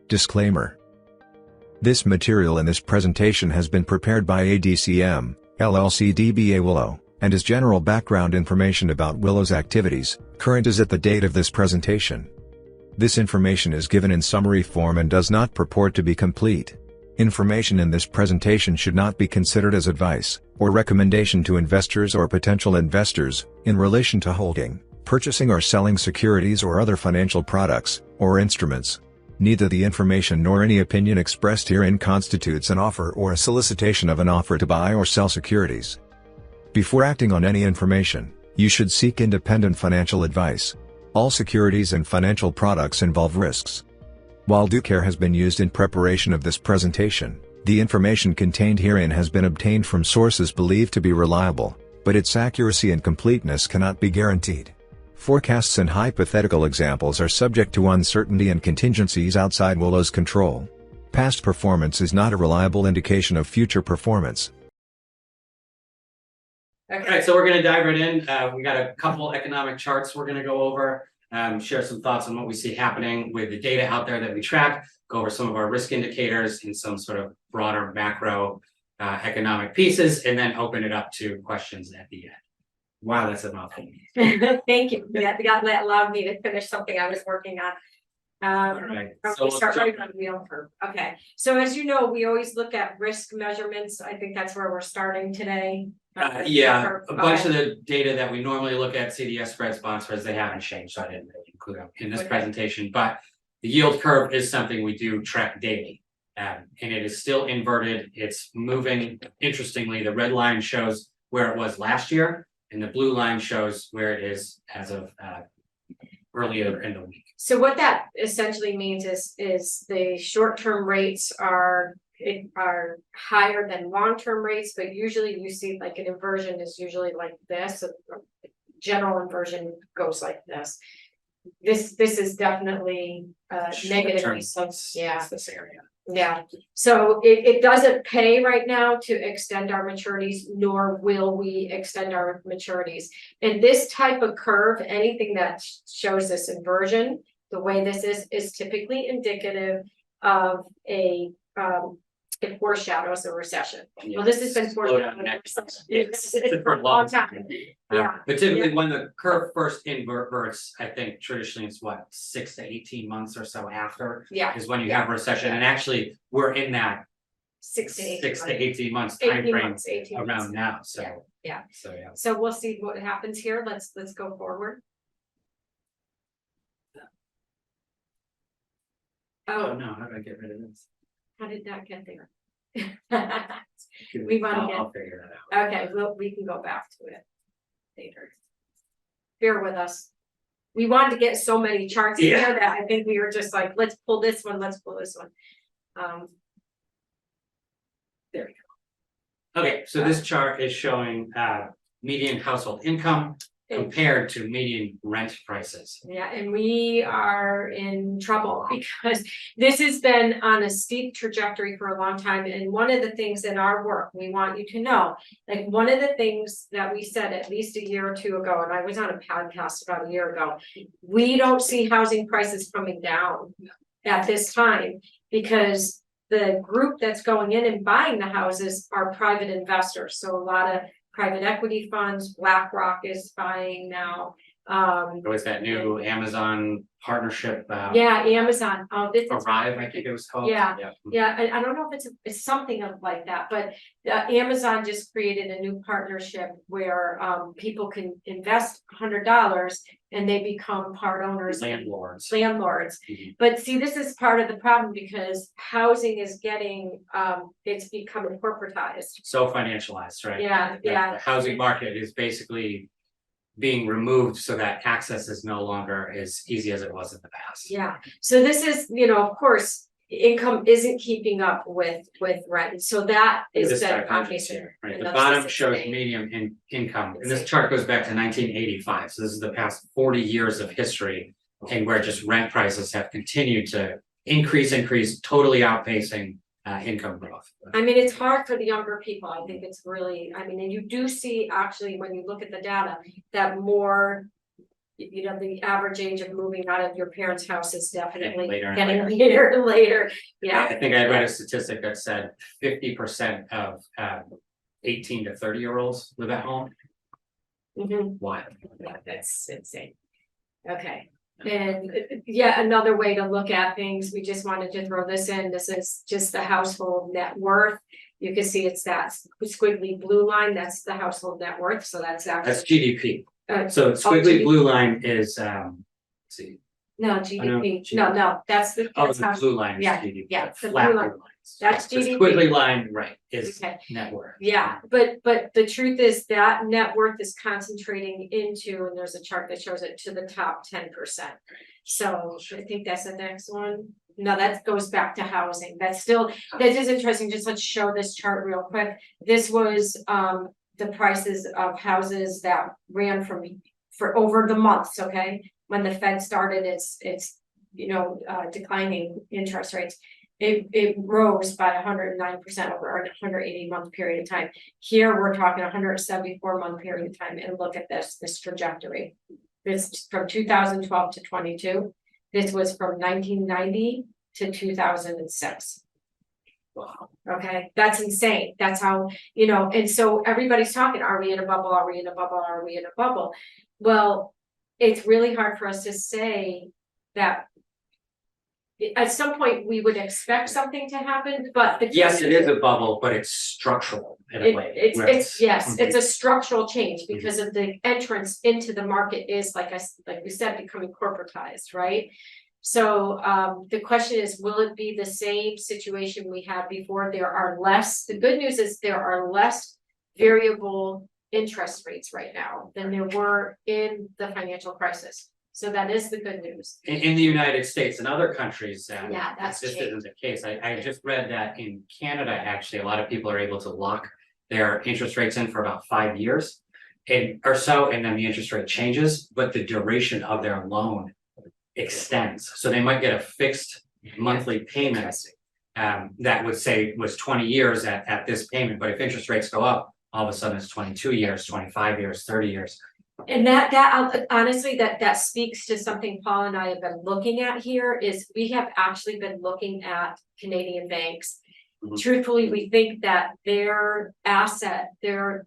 Disclaimer. This material in this presentation has been prepared by ADCM, LLC DBA Willow, and is general background information about Willow's activities, current as at the date of this presentation. This information is given in summary form and does not purport to be complete. Information in this presentation should not be considered as advice, or recommendation to investors or potential investors, in relation to holding, purchasing or selling securities or other financial products, or instruments. Neither the information nor any opinion expressed herein constitutes an offer or a solicitation of an offer to buy or sell securities. Before acting on any information, you should seek independent financial advice. All securities and financial products involve risks. While due care has been used in preparation of this presentation, the information contained herein has been obtained from sources believed to be reliable, but its accuracy and completeness cannot be guaranteed. Forecasts and hypothetical examples are subject to uncertainty and contingencies outside Willow's control. Past performance is not a reliable indication of future performance. All right, so we're going to dive right in. We got a couple economic charts we're going to go over, share some thoughts on what we see happening with the data out there that we track, go over some of our risk indicators and some sort of broader macro economic pieces, and then open it up to questions at the end. Wow, that's a mouthful. Thank you. That allowed me to finish something I was working on. All right. So start right on the yield curve. Okay. So as you know, we always look at risk measurements. I think that's where we're starting today. Yeah, a bunch of the data that we normally look at, CDS spreads, bond spreads, they haven't changed, so I didn't really include them in this presentation. But the yield curve is something we do track daily, and it is still inverted. It's moving. Interestingly, the red line shows where it was last year, and the blue line shows where it is as of earlier in the week. So what that essentially means is the short-term rates are higher than long-term rates, but usually you see like an inversion is usually like this. A general inversion goes like this. This is definitely negative. So yeah, this area. Yeah, so it doesn't pay right now to extend our maturities, nor will we extend our maturities. And this type of curve, anything that shows this inversion, the way this is typically indicative of it foreshadows a recession. Yeah. Well, this has been foreshadowing a recession. It's for a long time. Yeah. But typically when the curve first inverts, I think traditionally it's what, 6 to 18 months or so after is when you have a recession. And actually we're in that 6 to 18 months time frame around now. So yeah. So So we'll see what happens here. Let's go forward. Oh no, how do I get rid of this? How did that get there? We want to I'll figure that out. Okay, we can go back to it later. Bear with us. We wanted to get so many charts in here that I think we were just like, let's pull this one, let's pull this one. There we go. Okay, so this chart is showing median household income compared to median rent prices. Yeah, and we are in trouble because this has been on a steep trajectory for a long time. And one of the things in our work, we want you to know, like one of the things that we said at least a year or two ago, and I was on a podcast about a year ago, we don't see housing prices coming down at this time because the group that's going in and buying the houses are private investors. So a lot of private equity funds, BlackRock is buying now. Was that new Amazon partnership? Yeah, Amazon. Oh, this Arrive, I think it was called. Yeah. I don't know if it's something like that, but Amazon just created a new partnership where people can invest $100 and they become part owners. Landlords. Mm-hmm. But see, this is part of the problem because housing is getting it's becoming corporatized. So financialized, right? Yeah. The housing market is basically being removed so that access is no longer as easy as it was in the past. Yeah. So this is, of course, income isn't keeping up with rent. So that is that obviously. Right. The bottom shows median income. And this chart goes back to 1985. So this is the past 40 years of history and where just rent prices have continued to increase, totally outpacing income growth. I mean, it's hard for the younger people. I think it's really, and you do see actually when you look at the data that more you know, the average age of moving out of your parents' house is definitely later and getting later and later. Yeah. I think I read a statistic that said 50% of 18 to 30-year-olds live at home. Wild. Yeah, that's insane. Okay. And yeah, another way to look at things, we just wanted to throw this in. This is just the household net worth. You can see it's that squiggly blue line. That's the household net worth. So that's That's actually GDP. So squiggly blue line is let's see. no GDP. No, that's the The blue line is yeah, GDP. yeah, The the flat blue line. blue lines. That's The GDP. squiggly line, right, is Okay. net worth. Yeah, but the truth is that net worth is concentrating into, and there's a chart that shows it, to the top 10%. So I think that's the next one. No, that goes back to housing. That's still, that is interesting. Just let's show this chart real quick. This was the prices of houses that ran for over the months, okay? When the Fed started its declining interest rates. It rose by 109% over a 180-month period of time. Here we're talking 174-month period of time, and look at this trajectory. This from 2012 to 22. This was from 1990 to 2006. Wow. Okay, that's insane. That's how, and so everybody's talking, are we in a bubble? Are we in a bubble? Are we in a bubble? Well, it's really hard for us to say that. At some point, we would expect something to happen, but yes, it is a bubble, but it's structural in a way. It's a structural change because of the entrance into the market is like we said, becoming corporatized, right? So the question is, will it be the same situation we had before? The good news is there are less variable interest rates right now than there were in the financial crisis. So that is the good news. In the United States and other countries, that's this changed. isn't the case. I just read that in Canada, actually, a lot of people are able to lock their interest rates in for about 5 years or so, and then the interest rate changes, but the duration of their loan extends. So they might get a fixed monthly payment that would say was 20 years at this payment, but if interest rates go up, all of a sudden it's 22 years, 25 years, 30 years. And that honestly, that speaks to something Paul and I have been looking at here is we have actually been looking at Canadian banks. Truthfully, we think that their asset, their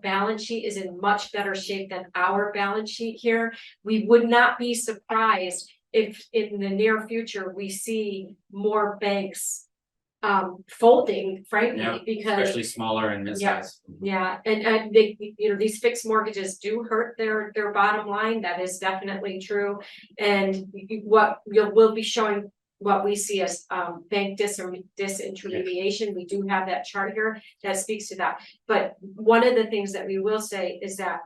balance sheet is in much better shape than our balance sheet here. We would not be surprised if in the near future we see more banks folding, frankly, because especially smaller and mid-size. Yeah, and they, these fixed mortgages do hurt their bottom line. That is definitely true. And what we'll be showing what we see as bank disintermediation. We do have that chart here that speaks to that. But one of the things that we will say is that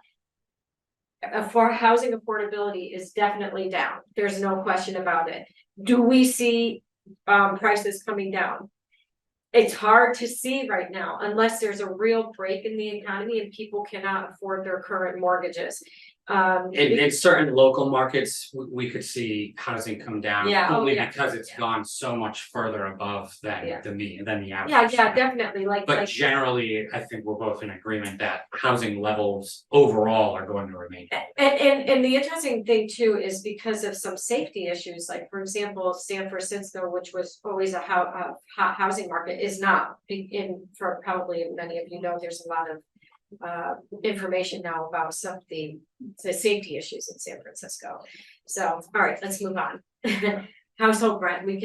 for housing affordability is definitely down. There's no question about it. Do we see prices coming down? It's hard to see right now unless there's a real break in the economy and people cannot afford their current mortgages. In certain local markets, we could see housing come down only because it's gone so much further above than the average. Yeah, definitely. But generally, I think we're both in agreement that housing levels overall are going to remain. And the interesting thing too is because of some safety issues, like for example, San Francisco, which was always a hot housing market, is not for probably many of you know, there's a lot of information now about some of the safety issues in San Francisco. So, all right, let's move on. Household rent, we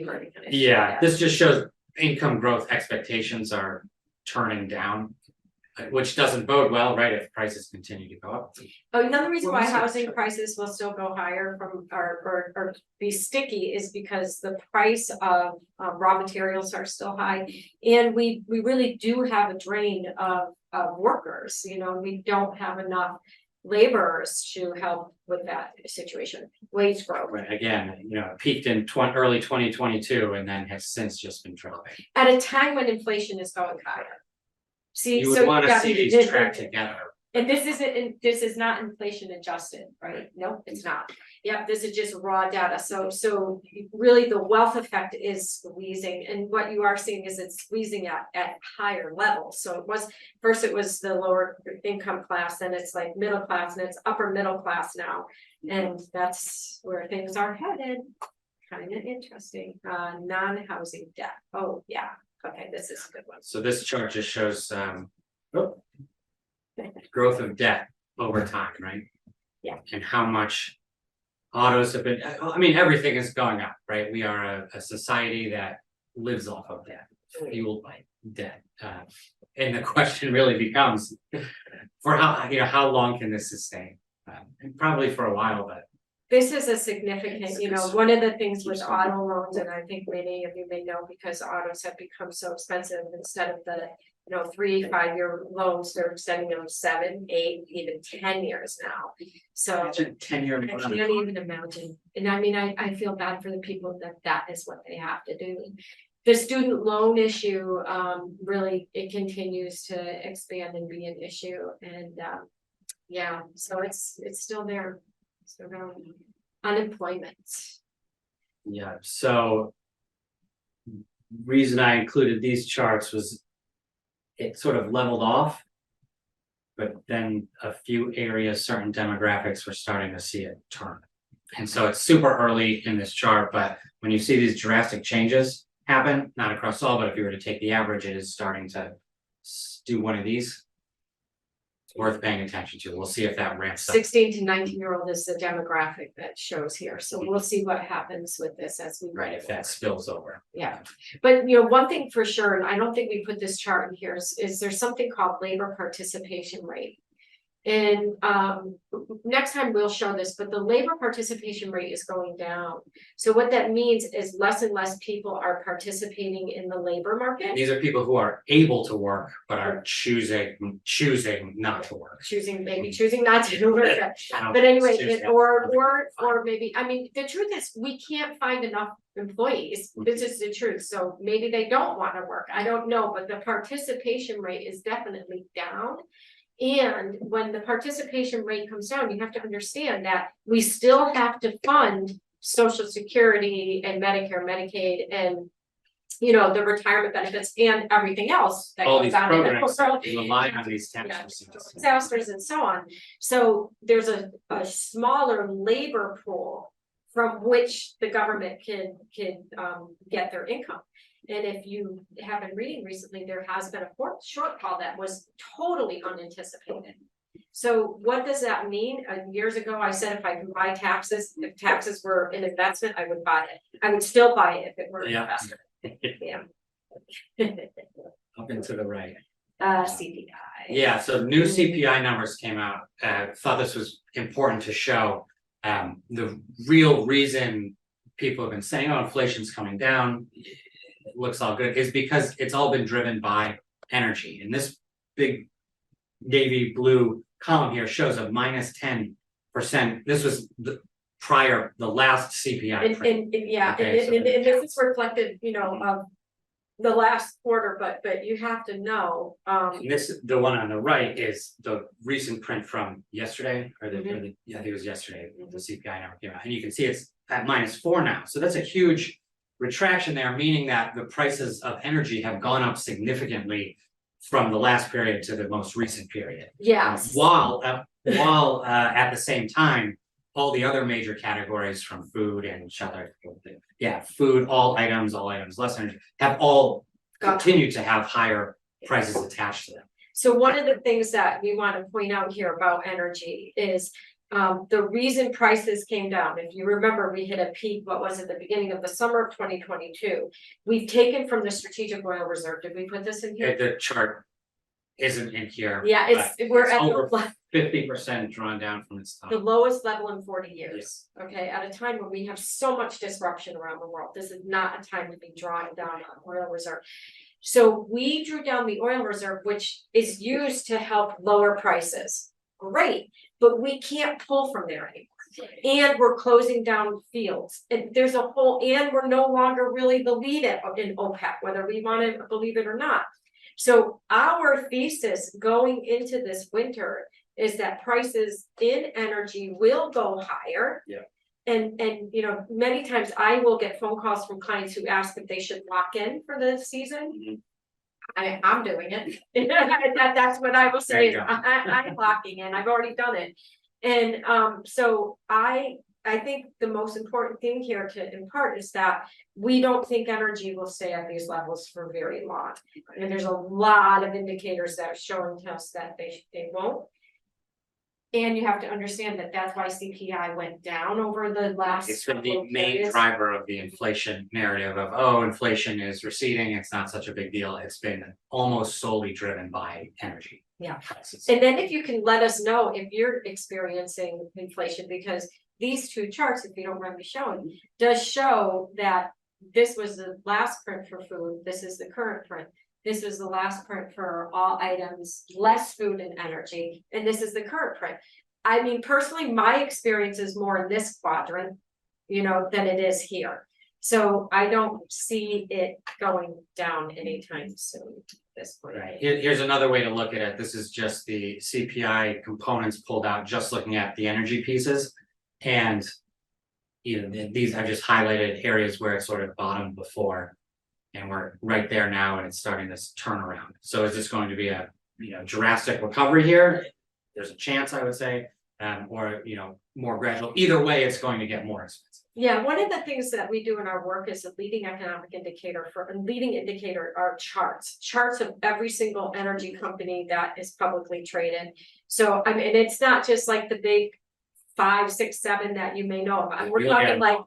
already finished. Yeah, this just shows income growth expectations are turning down, which doesn't bode well, right, if prices continue to go up. Another reason why housing prices will still go higher or be sticky is because the price of raw materials are still high, and we really do have a drain of workers. We don't have enough laborers to help with that situation. Wage growth. Right. Again, it peaked in early 2022 and then has since just been dropping. At a time when inflation is going higher. You would want to see these track together. And this is not inflation adjusted, right? Nope, it's not. Yep, this is just raw data. So really the wealth effect is squeezing, and what you are seeing is it's squeezing at higher levels. So first it was the lower income class, then it's like middle class, and it's upper middle class now. And that's where things are headed. Kind of interesting. Non-housing debt. Oh, yeah. Okay, this is a good one. So this chart just shows growth of debt over time, right? Yeah. And how much autos have been, I mean, everything is going up, right? We are a society that lives off of debt, fueled by debt. And the question really becomes, for how long can this sustain? And probably for a while, but This is a significant, one of the things with auto loans, and I think many of you may know, because autos have become so expensive, instead of the 3-5 year loans, they're extending them 7, 8, even 10 years now. So imagine 10-year. I can't even imagine. And I mean, I feel bad for the people that is what they have to do. The student loan issue, really, it continues to expand and be an issue. And yeah, so it's still there. So unemployment. Yeah, so reason I included these charts was it sort of leveled off, but then a few areas, certain demographics, were starting to see it turn. And so it's super early in this chart, but when you see these drastic changes happen, not across all, but if you were to take the average, it is starting to do one of these. Worth paying attention to. We'll see if that ramps up. 16 to 19-year-old is the demographic that shows here. So we'll see what happens with this as we Right, if that spills over. Yeah, but one thing for sure, and I don't think we put this chart in here, is there's something called labor participation rate. And next time we'll show this, but the labor participation rate is going down. So what that means is less and less people are participating in the labor market. These are people who are able to work, but are choosing not to work. Choosing not to work. But anyway, or maybe, I mean, the truth is we can't find enough employees. This is the truth. So maybe they don't want to work. I don't know, but the participation rate is definitely down. And when the participation rate comes down, you have to understand that we still have to fund Social Security and Medicare, Medicaid, and the retirement benefits and everything else that all goes these on in the programs rely on these tax disasters and so on. So there's a smaller labor pool from which the government can get their income. And if you have been reading recently, there has been a shortfall that was totally unanticipated. So what does that mean? Years ago, I said if I could buy taxes, if taxes were an investment, I would buy it. I would still buy it if it were an investment. Yeah. Up and to the right. CPI. Yeah, so new CPI numbers came out. Thought this was important to show the real reason people have been saying, oh, inflation's coming down. It looks all good, is because it's all been driven by energy. And this big navy blue column here shows a minus 10%. This was the last CPI. And this is reflected, of the last quarter, but you have to know. The one on the right is the recent print from yesterday, I think it was yesterday. The CPI number came out, and you can see it's at -4 now. So that's a huge retraction there, meaning that the prices of energy have gone up significantly from the last period to the most recent period. Yes. While at the same time, all the other major categories from food and shelter, food, all items, less energy, have all continued to have higher prices attached to them. So one of the things that we want to point out here about energy is the reason prices came down. If you remember, we hit a peak, what was it, the beginning of the summer of 2022. We've taken from the Strategic Oil Reserve. Did we put this in here? The chart isn't in here. Yeah, we're at over 50% drawn down from its top. The lowest level in 40 years. Yeah. Okay, at a time when we have so much disruption around the world. This is not a time to be drawing down on oil reserve. So we drew down the oil reserve, which is used to help lower prices. Great, but we can't pull from there anymore. And we're closing down fields. And there's and we're no longer really the lead in OPEC, whether we want to believe it or not. So our thesis going into this winter is that prices in energy will go higher. Yeah. And you know, many times I will get phone calls from clients who ask if they should lock in for the season. I'm doing it. That's what I will say. I'm locking in. I've already done it. And so I think the most important thing here to impart is that we don't think energy will stay at these levels for very long. And there's a lot of indicators that are showing us that they won't. And you have to understand that that's why CPI went down over the last. It's been the main driver of the inflation narrative of, oh, inflation is receding, it's not such a big deal. It's been almost solely driven by energy. Yeah. Prices. And then if you can let us know if you're experiencing inflation, because these two charts, if you don't mind me showing, does show that this was the last print for food, this is the current print. This is the last print for all items, less food and energy, and this is the current print. I mean, personally, my experience is more in this quadrant, you know, than it is here. So I don't see it going down anytime soon at this point. Right. Here's another way to look at it. This is just the CPI components pulled out, just looking at the energy pieces. And you know, these I've just highlighted areas where it sort of bottomed before. And we're right there now, and it's starting this turnaround. So is this going to be a drastic recovery here? There's a chance, I would say, or more gradual. Either way, it's going to get more expensive. Yeah, one of the things that we do in our work is a leading economic indicator leading indicator are charts of every single energy company that is publicly traded. So I mean, it's not just like the big 5, 6, 7 that you may know of. We're talking like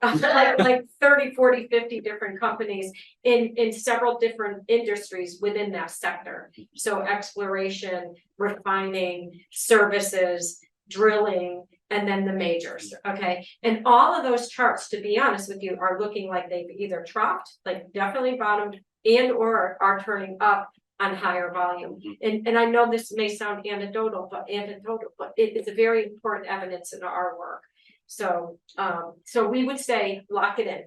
30, 40, 50 different companies in several different industries within that sector. So exploration, refining, services, drilling, and then the majors. Okay. And all of those charts, to be honest with you, are looking like they've either troughed, like definitely bottomed, and or are turning up on higher volume. And I know this may sound anecdotal, but it is a very important evidence in our work. So so we would say lock it in.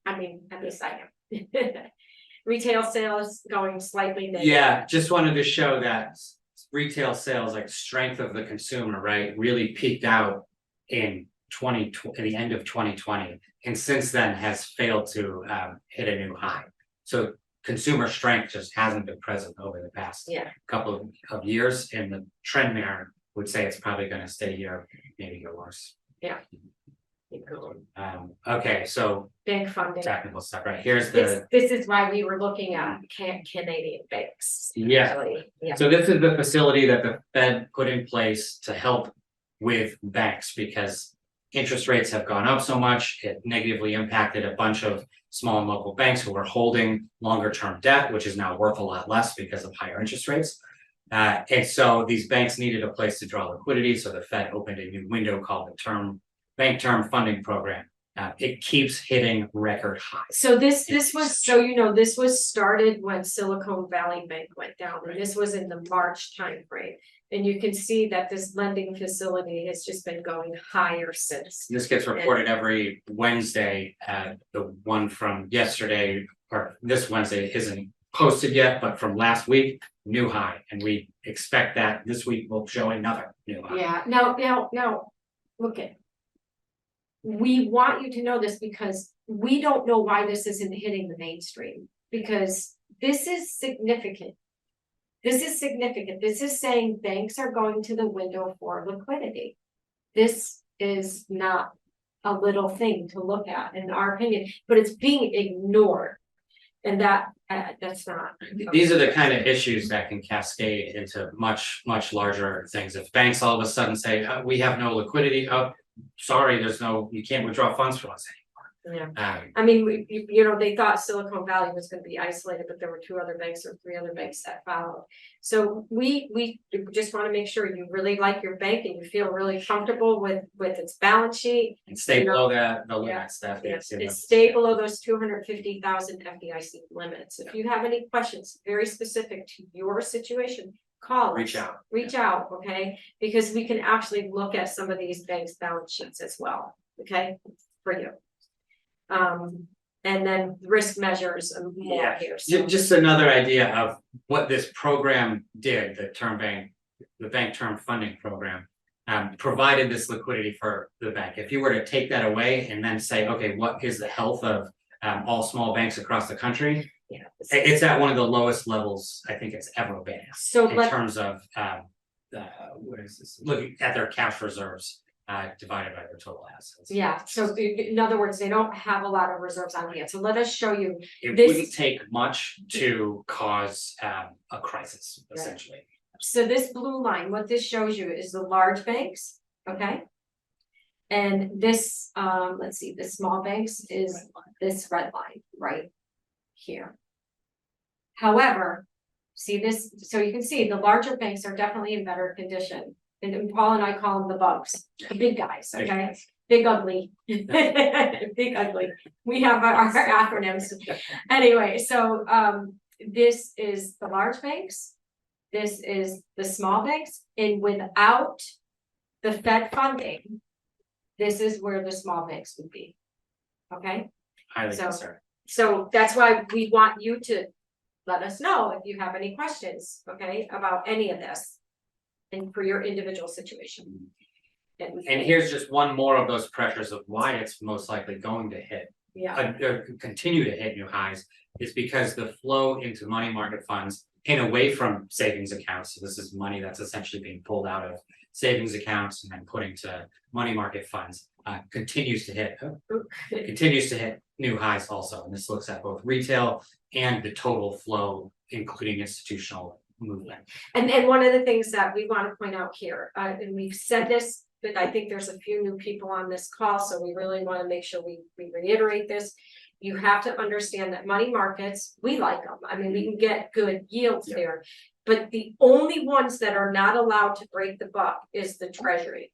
I mean, at least I am. Retail sales going slightly negative. Yeah, just wanted to show that retail sales, like strength of the consumer, right, really peaked out in the end of 2020, and since then has failed to hit a new high. So consumer strength just hasn't been present over the past couple of years, and the trend there would say it's probably going to stay here, maybe go worse. Yeah. Okay, so bank funding, technical stuff, right? Here's the. This is why we were looking at Canadian banks. Yeah. So this is the facility that the Fed put in place to help with banks, because interest rates have gone up so much. It negatively impacted a bunch of small and local banks who were holding longer term debt, which is now worth a lot less because of higher interest rates. And so these banks needed a place to draw liquidity. So the Fed opened a new window called the Bank Term Funding Program. It keeps hitting record highs. So this was started when Silicon Valley Bank went down, and this was in the March timeframe. And you can see that this lending facility has just been going higher since. This gets reported every Wednesday. The one from yesterday or this Wednesday isn't posted yet, but from last week, new high. And we expect that this week will show another new high. Yeah, now, look at. We want you to know this because we don't know why this isn't hitting the mainstream, because this is significant. This is significant. This is saying banks are going to the window for liquidity. This is not a little thing to look at, in our opinion, but it's being ignored. And that's not. These are the kind of issues that can cascade into much, much larger things. If banks all of a sudden say, we have no liquidity, sorry, you can't withdraw funds from us anymore. Yeah. I mean, they thought Silicon Valley was going to be isolated, but there were 2 other banks or 3 other banks that followed. So we just want to make sure you really like your bank and you feel really comfortable with its balance sheet. And stay below the limit stuff. It's stay below those 250,000 FDIC limits. If you have any questions very specific to your situation, call us. Reach out, okay? Because we can actually look at some of these banks' balance sheets as well, okay, for you. And then risk measures and more here. So. Just another idea of what this program did, the Term Bank the Bank Term Funding Program, provided this liquidity for the bank. If you were to take that away and then say, okay, what is the health of all small banks across the country? Yeah. It's at one of the lowest levels I think it's ever been So in terms of what is this? Looking at their cash reserves divided by their total assets. yeah, so in other words, they don't have a lot of reserves on hand. So let us show you. It This- wouldn't take much to cause a crisis, essentially. So this blue line, what this shows you is the large banks, okay? And this, let's see, the small banks is this red line right here. However, see this, so you can see the larger banks are definitely in better condition. And Paul and I call them the bugs, the big guys, okay? Big ugly, big ugly. We have our acronyms. Anyway, so this is the large banks. This is the small banks, and without the Fed funding, this is where the small banks would be. Okay, Highly So- concerned. so that's why we want you to let us know if you have any questions, okay, about any of this. And for your individual situation. And here's just one more of those pressures of why it's most likely going to hit, Yeah, continue to hit new highs, is because the flow into money market funds and away from savings accounts. So this is money that's essentially being pulled out of savings accounts and then put into money market funds, continues to hit new highs also. And this looks at both retail and the total flow, including institutional movement. and one of the things that we want to point out here, and we've said this, but I think there's a few new people on this call, so we really want to make sure we reiterate this. You have to understand that money markets, we like them. I mean, we can get good yields Yeah. there. But the only ones that are not allowed to break the buck is the treasury.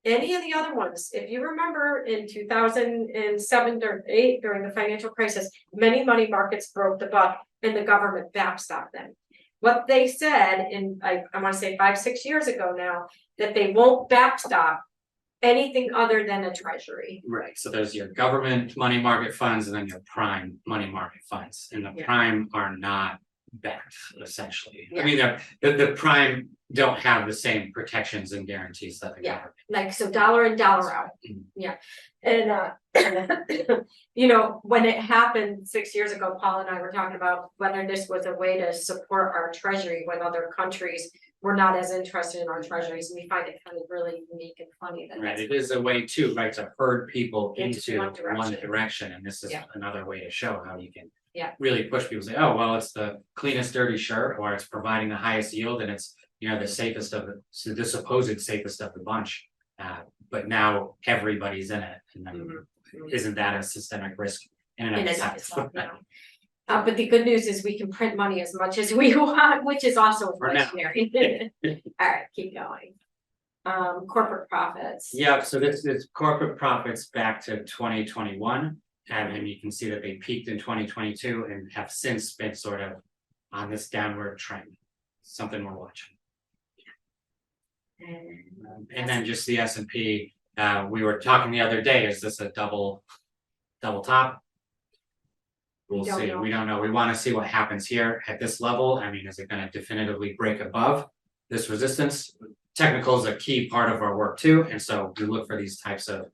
Any of the other ones, if you remember in 2007 or 8 during the financial crisis, many money markets broke the buck and the government backstopped them. What they said in, I want to say 5-6 years ago now, that they won't backstop anything other than a treasury. Right, so there's your government money market funds and then your prime money market funds, and the Yeah. prime are not backed essentially. Yeah. I mean, the prime don't have the same protections and guarantees that the Yeah. government. Like, so dollar in, dollar out. Mhm. Yeah, and you know, when it happened 6 years ago, Paul and I were talking about whether this was a way to support our treasury when other countries were not as interested in our treasuries, and we find it kind of really unique and funny that. Right, it is a way too, right, to herd people Into into one one direction. direction, and this is Yeah. another way to show how you can. Yeah. Really push people to say, oh, well, it's the cleanest dirty shirt, or it's providing the highest yield, and it's, you know, the safest of the supposed safest of the bunch. But now everybody's in it, and then Mhm. isn't that a systemic risk in and In of and of itself? itself, yeah. But the good news is we can print money as much as we want, which is also For now. inflationary. All right, keep going. Corporate profits. Yep, so this is corporate profits back to 2021, and you can see that they peaked in 2022 and have since been sort of on this downward trend. Something we're watching. And then just the S&P, we were talking the other day, is this a double top? We'll We don't see, know. we don't know, we wanna see what happens here at this level. I mean, is it gonna definitively break above this resistance? Technical is a key part of our work too, and so we look for these types of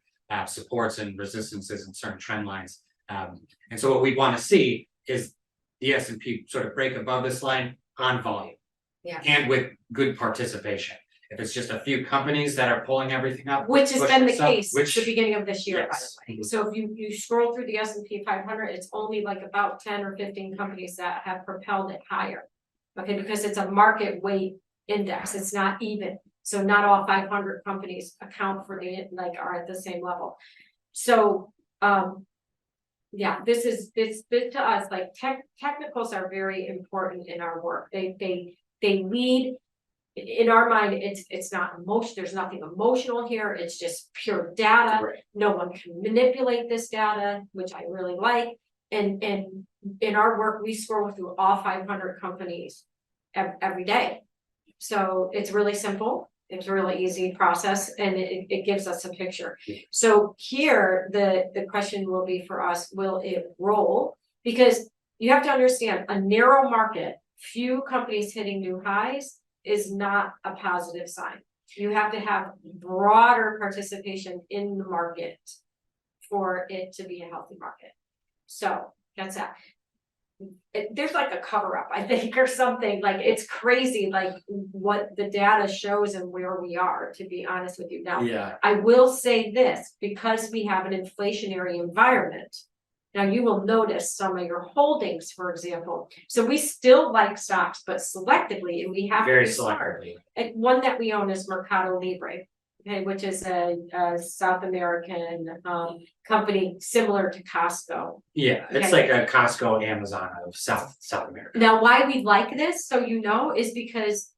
supports and resistances and certain trend lines. And so what we wanna see is the S&P sort of break above this line on volume. Yeah. And with good participation. If it's just a few companies that are pulling everything up. Which has pushing been the this up, case since which the beginning of this year, by yes. the way. So if you scroll through the S&P 500, it's only like about 10 or 15 companies that have propelled it higher. Okay, because it's a market weight index, it's not even, so not all 500 companies account for the, like, are at the same level. So, yeah, this to us, like, technicals are very important in our work. They lead. In our mind, it's not emotion, there's nothing emotional here, it's just pure data. Right. No one can manipulate this data, which I really like. And in our work, we scroll through all 500 companies every day. So it's really simple, it's a really easy process, and it gives us a picture. So here, the question will be for us, will it roll? Because you have to understand, a narrow market, few companies hitting new highs, is not a positive sign. You have to have broader participation in the market for it to be a healthy market. So that's that. There's like a cover up, I think, or something. Like, it's crazy, like what the data shows and where we are, to be honest with you. Now, Yeah. I will say this, because we have an inflationary environment. Now, you will notice some of your holdings, for example. So we still like stocks, but selectively, and we have Very to be smart. selectively. And one that we own is Mercado Libre, okay, which is a South American company similar to Costco. Yeah, it's Okay. like a Costco, Amazon of South America. Now, why we like this, so you know, is because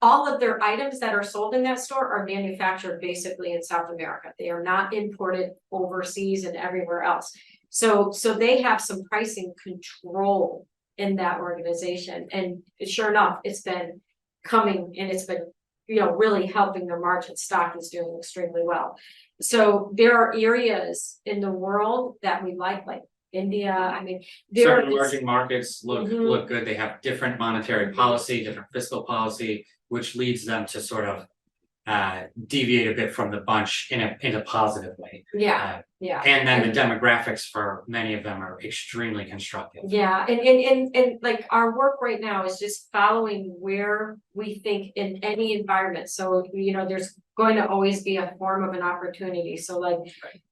all of their items that are sold in that store are manufactured basically in South America. They are not imported overseas and everywhere else. So they have some pricing control in that organization. And sure enough, it's been coming, and it's been, you know, really helping their margin. Stock is doing extremely well. So there are areas in the world that we like India. I mean, there Certain is, emerging markets look good. They have different monetary policy, different fiscal policy, which leads them to sort of deviate a bit from the bunch in a positive way. yeah. And then the demographics for many of them are extremely constructive. Yeah, and like our work right now is just following where we think in any environment. So, you know, there's going to always be a form of an opportunity. So like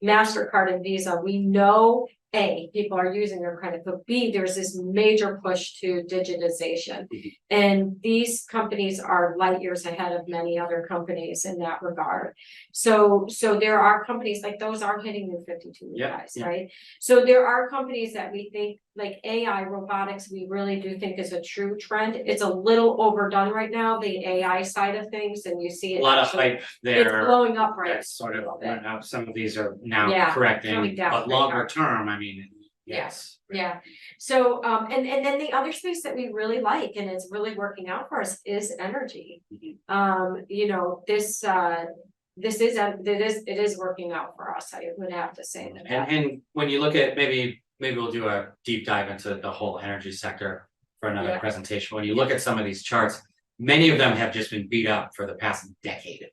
MasterCard and Visa, we know A, people are using their credit, but B, there's this major push to digitization. And these companies are light years ahead of many other companies in that regard. So there are companies like those are hitting new 52 guys, right? So there are companies that we think, like AI, robotics, we really do think is a true trend. It's a little overdone right now, the AI side of things, and you see it. A lot of hype there. It's blowing up, right? That's sort of now some of these are now correcting, coming down but right longer now. term, I mean, yes. Yeah. So and then the other space that we really like, and it's really working out for us, is energy. You know, it is working out for us. I would have to say that. And when you look at maybe we'll do a deep dive into the whole energy sector for another presentation. When you look at some of these charts, many of them have just been beat up for the past decade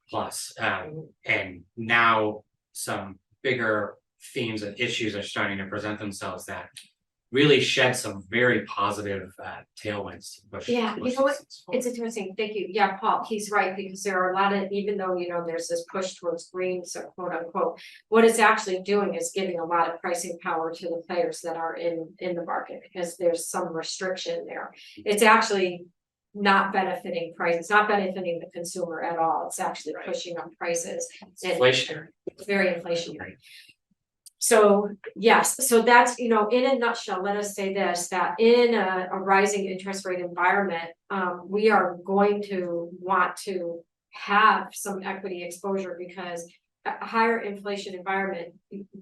plus, and now some bigger themes and issues are starting to present themselves that really shed some very positive tailwinds to push. Yeah, push you know what? things forward. It's interesting. Thank you. Yeah, Paul, he's right, because there are a lot of, even though, you know, there's this push towards green, so quote unquote, what it's actually doing is giving a lot of pricing power to the players that are in the market, because there's some restriction there. It's actually not benefiting price. It's not benefiting the consumer at all. It's actually pushing up prices. It's inflationary. It's very inflationary. So yes, so that's, you know, in a nutshell, let us say this, that in a rising interest rate environment, we are going to want to have some equity exposure, because a higher inflation environment,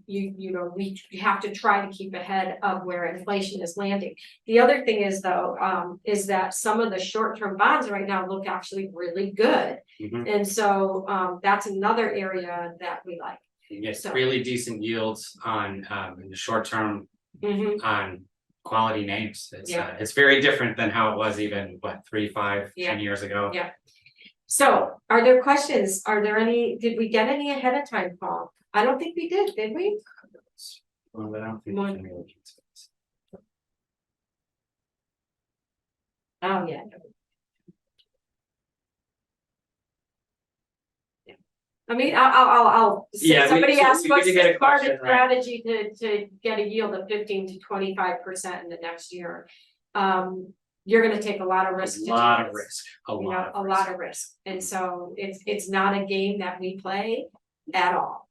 you know, we have to try to keep ahead of where inflation is landing. The other thing is, though, is that some of the short-term bonds right now look actually really good. And so that's another area that we like. Yes, really decent yields on in the short term on quality names. It's very different than how it was even 3, 5, 10 years ago. Yeah. So are there questions? Are there any, did we get any ahead of time, Paul? I don't think we did we? Well, I don't think Oh, yeah. I mean, I'll somebody asked what's the smartest strategy to get a yield of 15 to 25% in the next year. You're gonna take a lot of risk. A lot of risk. And so it's not a game that we play at all.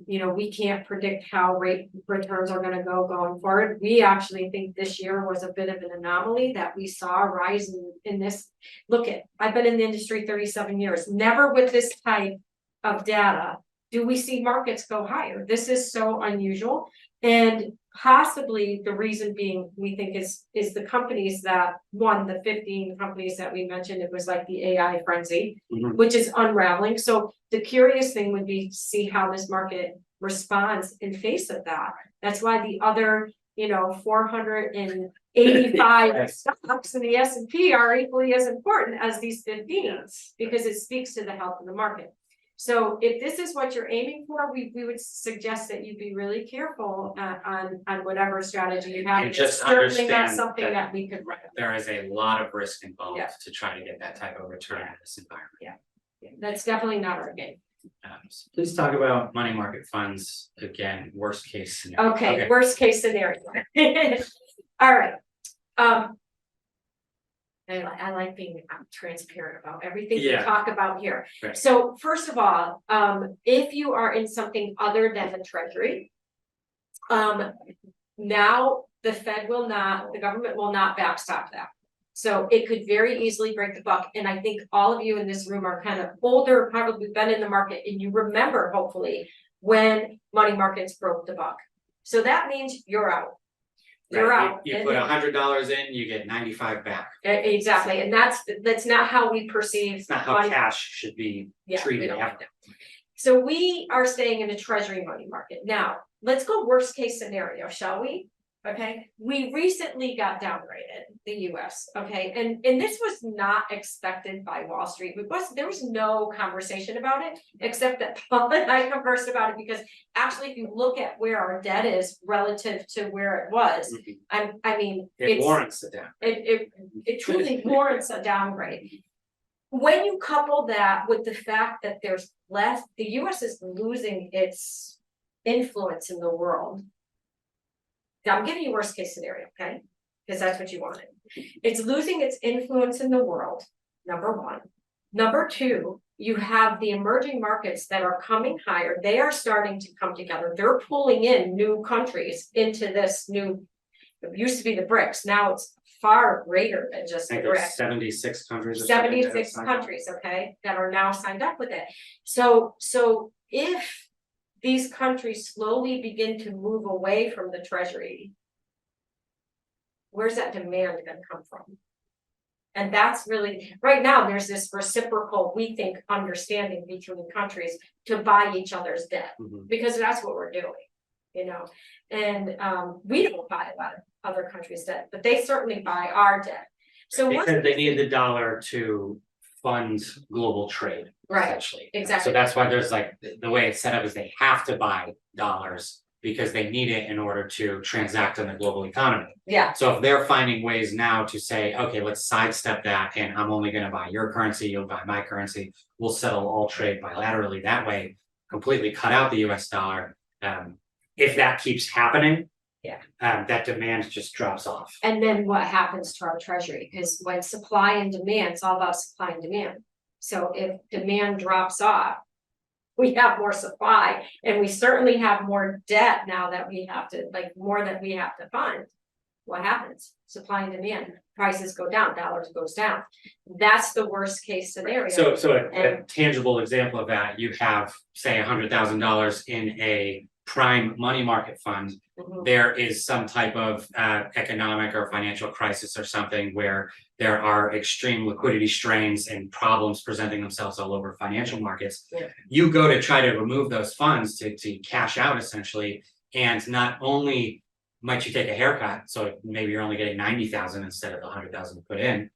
You know, we can't predict how rate returns are gonna go going forward. We actually think this year was a bit of an anomaly that we saw a rise in this. I've been in the industry 37 years, never with this type of data do we see markets go higher. This is so unusual, and possibly the reason being, we think is the companies that won, the 15 companies that we mentioned. It was like the AI frenzy, which is unraveling. So the curious thing would be to see how this market responds in face of that. That's why the other 485 stocks in the S&P are equally as important as these 15, because it speaks to the health of the market. So if this is what you're aiming for, we would suggest that you be really careful on whatever strategy you have. And just certainly not understand something that that we could recommend. there is a lot of risk involved Yeah. to try to get that type of return in this environment. Yeah, that's definitely not our game. So please talk about money market funds again, worst case scenario. Okay, worst case scenario. All right. I like being transparent about everything we Yeah. talk about here. Right. So first of all, if you are in something other than the treasury, now the government will not backstop that. So it could very easily break the buck. And I think all of you in this room are kind of older, probably been in the market, and you remember hopefully when money markets broke the buck. So that means you're out. You're out. You put $100 in, you get 95 back. Exactly, and that's not how we perceive. It's not how money. cash should be treated. We don't have that. So we are staying in a treasury money market. Now, let's go worst case scenario, shall we? Okay, we recently got downgraded, the US, okay, and this was not expected by Wall Street. There was no conversation about it, except that Paul and I conversed about it, because actually if you look at where our debt is relative to where it was, I mean, it warrants a downgrade. It truly warrants a downgrade. When you couple that with the fact that there's less, the US is losing its influence in the world. I'm giving you worst case scenario, okay? Because that's what you wanted. It's losing its influence in the world, number one. Number two, you have the emerging markets that are coming higher. They are starting to come together. They're pulling in new countries into this new, it used to be the BRICS. Now it's far greater than just the BRICS. 76 countries. 76 countries, okay, that are now signed up with it. So if these countries slowly begin to move away from the treasury, where's that demand going to come from? And that's really, right now, there's this reciprocal, we think, understanding between countries to buy each other's debt, because that's what we're doing, and we don't buy a lot of other countries' debt, but they certainly buy our debt. So because they need the dollar to fund global trade. Right, essentially. exactly. So that's why there's like, the way it's set up is they have to buy dollars because they need it in order to transact in the global economy. Yeah. So if they're finding ways now to say, okay, let's sidestep that, and I'm only going to buy your currency, you'll buy my currency, we'll settle all trade bilaterally that way, completely cut out the US dollar. If that keeps happening, that demand just drops off. And then what happens to our treasury? Because when supply and demand, it's all about supply and demand. So if demand drops off, we have more supply, and we certainly have more debt now that we have to, more that we have to fund. What happens? Supply and demand, prices go down, dollars goes down. That's the worst case scenario. So a tangible example of that, you have, say, $100,000 in a prime money market fund. There is some type of economic or financial crisis or something where there are extreme liquidity strains and problems presenting themselves all over financial markets. You go to try to remove those funds to cash out essentially, and not only might you take a haircut, so maybe you're only getting 90,000 instead of the 100,000 put in,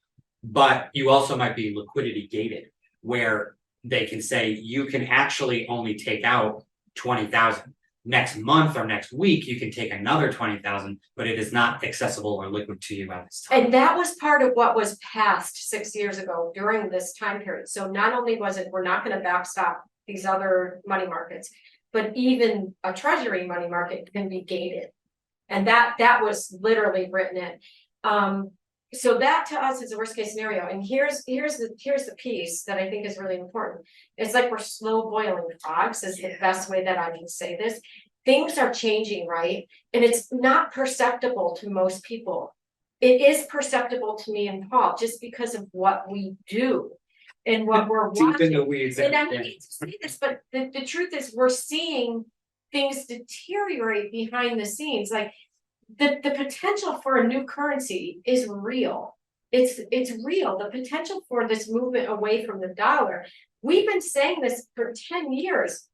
but you also might be liquidity gated, where they can say you can actually only take out 20,000. Next month or next week, you can take another 20,000, but it is not accessible or liquid to you at this time. And that was part of what was passed 6 years ago during this time period. So not only was it, we're not going to backstop these other money markets, but even a treasury money market can be gated. And that was literally written in. So that to us is the worst case scenario. And here's the piece that I think is really important. It's like we're slow boiling frogs is the best way that I can say this. Things are changing, right? And it's not perceptible to most people. It is perceptible to me and Paul just because of what we do and what we're watching. Deep in the weeds. And I hate to say this, but the truth is we're seeing things deteriorate behind the scenes. Like the potential for a new currency is real. It's real. The potential for this movement away from the dollar. We've been saying this for 10 years.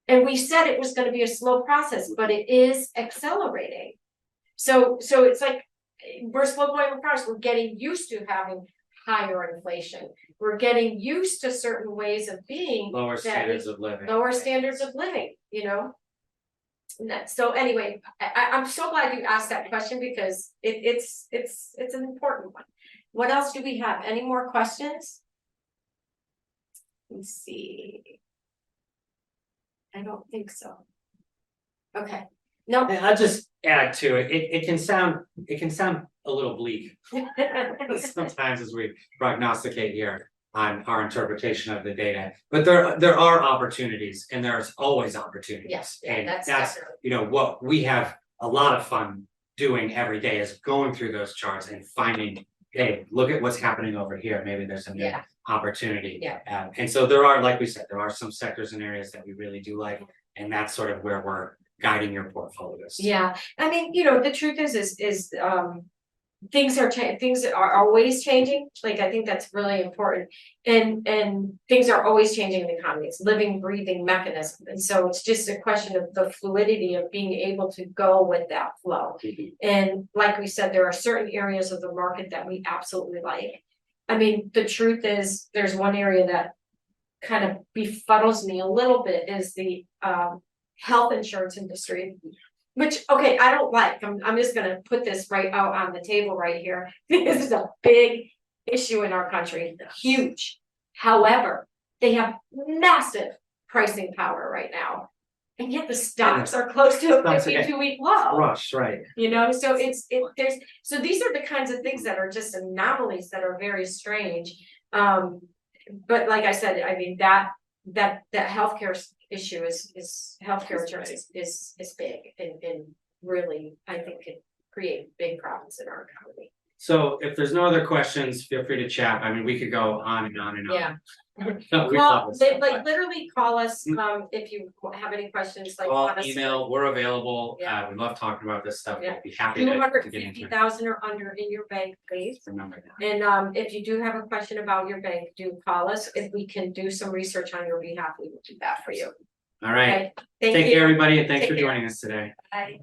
And we said it was going to be a slow process, but it is accelerating. So it's like, we're slow going across, we're getting used to having higher inflation. We're getting used to certain ways of being. Lower standards of living. Lower standards of living, you know? So anyway, I'm so glad you asked that question because it's an important one. What else do we have? Any more questions? Let's see. I don't think so. Okay, no. And I'll just add to it, it can sound a little bleak sometimes as we prognosticate here on our interpretation of the data. But there are opportunities, and there's always opportunities. Yes, and that's you know what we have a lot of fun doing every day is going through those charts and finding, hey, look at what's happening over here. Maybe there's a new opportunity. Yeah. And so there are, like we said, there are some sectors and areas that we really do like, and that's sort of where we're guiding your portfolios. Yeah, I mean, you know, the truth is things are always changing. Like, I think that's really important. And things are always changing in the economy. It's living, breathing mechanism. And so it's just a question of the fluidity of being able to go with that flow. And like we said, there are certain areas of the market that we absolutely like. I mean, the truth is there's one area that kind of befuddles me a little bit is the health insurance industry, which, okay, I don't like. I'm just gonna put this right out on the table right here. This is a big issue in our country, huge. However, they have massive pricing power right now. And yet the stocks are close to a 52-week low. Rush, right. You know, so so these are the kinds of things that are just anomalies that are very strange. But like I said, I mean, that healthcare issue is healthcare insurance is big and really, I think could create big problems in our economy. So if there's no other questions, feel free to chat. I mean, we could go on and on and on. Yeah. Literally call us if you have any questions. Like call, email, we're available. Yeah. We love talking about this stuff. We'll be happy to get into it. 250,000 or under in your bank, please. Remember that. And if you do have a question about your bank, do call us. If we can do some research on your behalf, we will do that for you. All right. Okay. Thank Take you. care, everybody, and thanks Take for care. joining us today. Bye.